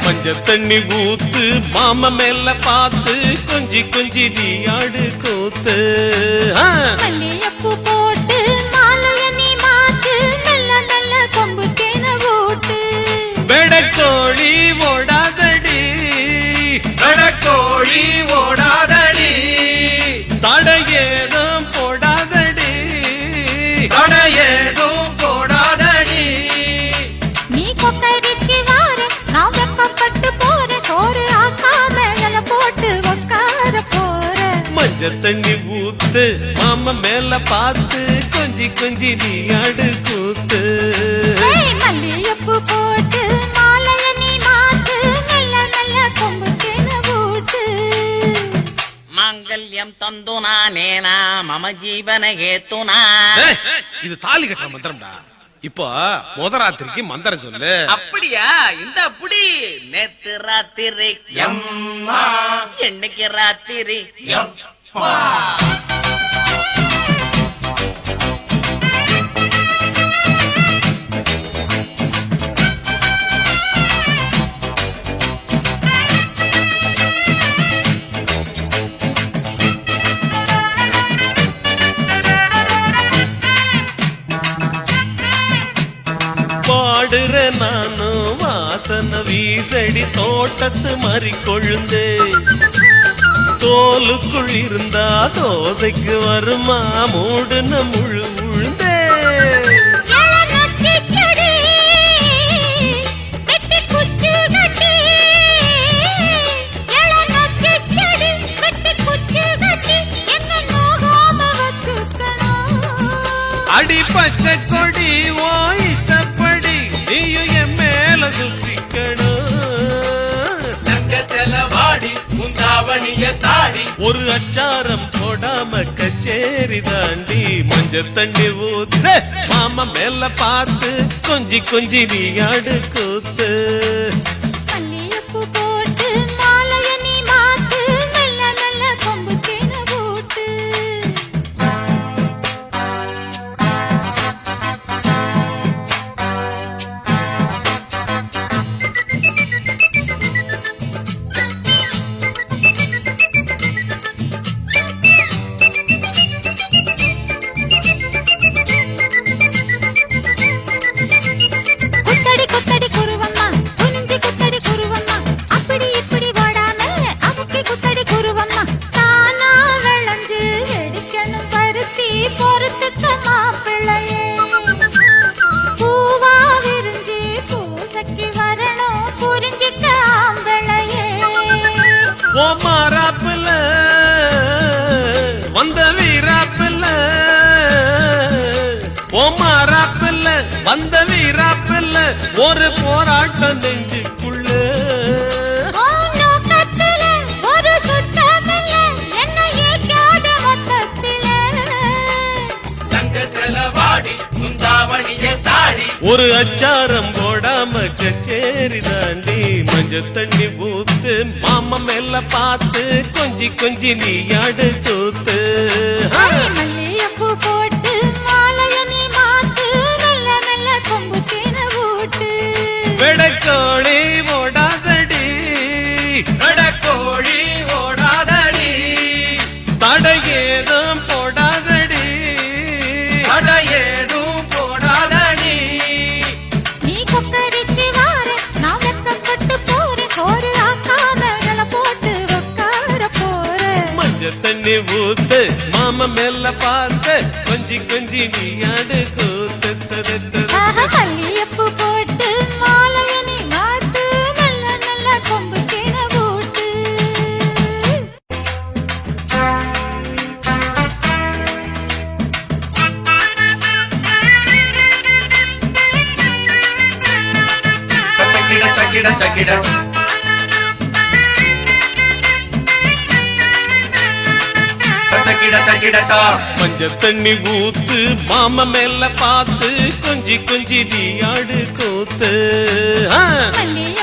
மஞ்ச தண்ணி ஊத்து மாமா மேல பாத்து கொஞ்சி கொஞ்சி நீ ஆடு கூத்து மல்லியப்பூ போட்டு மாலைய நீ மாத்து நல்ல நல்ல கொம்பு தேன ஓட்டு வெடக்கோழி ஓடாதடி வெடக்கோழி ஓடாதடி தடையேதும் போடாதடி தடையேதும் போடாதடி நீ கொக்கரிச்சி வார நான் வெக்கப்பட்டு போற சோறு ஆக்காம இல போட்டு உட்கார போற மஞ்ச தண்ணி ஊத்து மாமா மேல பாத்து கொஞ்சி கொஞ்சி நீ ஆடு கூத்து மல்லியப்பூ போட்டு மாலைய நீ மாத்து நல்ல நல்ல கொம்பு தேன ஓட்டு மாங்கல்யம் தந்துனா நேனா மம ஜீவன ஹேத்துனா. இது தாலி கட்டுற மந்திரம்டா. இப்போ முதராத்திரிக்கு மந்திரம் சொல்லு. அப்படியா? இந்த அப்படி நேத்து ராத்திரி எம்மா என்னைக்கு ராத்திரி எப்பா பாடுற நானும் வாசன வீசடி தோட்டத்து மறி கொழுந்தே தோலுக்குள் இருந்தா தோசைக்கு வருமா மூடுன முழு உழுந்தே அடி பச்சை கொடி ஓய்த்தப்படி நீயும் என் மேல சுத்திக்கணும். தங்க செலவாடி முந்தாவணிய தாடி ஒரு அச்சாரம் போடாம கச்சேரி தாண்டி மஞ்ச தண்ணி ஊத்து மாமா மேல பார்த்து கொஞ்சி கொஞ்சி நீ ஆடு கூத்து மல்லியப்பூ போட்டு மாலைய நீ மாத்து நல்ல நல்ல கொம்பு தேன ஓட்டு குத்தடி குத்தடி குருவம்மா குனிஞ்சி குத்தடி குருவம்மா அப்படி இப்படி ஓடாம அமுக்கி குத்தடி குருவம்மா தானா விளைஞ்சு வெடிக்கணும் பருத்தி பொறுத்துக்க மாப்பிள்ளையே பூவா விரிஞ்சு பூசக்கி வரணும் புரிஞ்சிக்க ஆம்பிள்ளையே ஓ மாறாப்புல வந்த வீராப்புல ஓ மாறாப்புல வந்த வீராப்புல ஒரு போராட்டம் நெஞ்சுக்குள்ள நோக்கத்துல ஒரு சுத்தமில்ல என்ன ஏற்காத மொத்தத்தில தங்க செலவாடி முந்தாவணிய தாடி ஒரு அச்சாரம் போடாம கச்சேரி தாண்டி மஞ்ச தண்ணி ஊத்து மாமா மேல பார்த்து கொஞ்சி கொஞ்சி நீ ஆடு கூத்து மல்லியப்பூ போட்டு மாலைய நீ மாத்து நல்ல நல்ல கொம்பு தேன ஓட்டு வெடக்கோழி ஓடாதடி வெடக்கோழி ஓடாதடி தடையேதும் போடாதடி தடையேதும் போடாதடி நீ கொக்கரிச்சி வார நான் வெக்கப்பட்டு போற சோறு ஆக்காம இல போட்டு உட்கார போற மஞ்ச தண்ணி ஊத்து மாமா மேல பார்த்து கொஞ்சி கொஞ்சி நீ ஆடு கூத்து மல்லியப்பூ போட்டு மாலைய நீ மாத்து நல்ல நல்ல கொம்பு தேன ஓட்டு தக்கிட தக்கிடட்டா மஞ்ச தண்ணி ஊத்து மாமா மேல பார்த்து கொஞ்சி கொஞ்சி நீ ஆடு கூத்து மல்லிய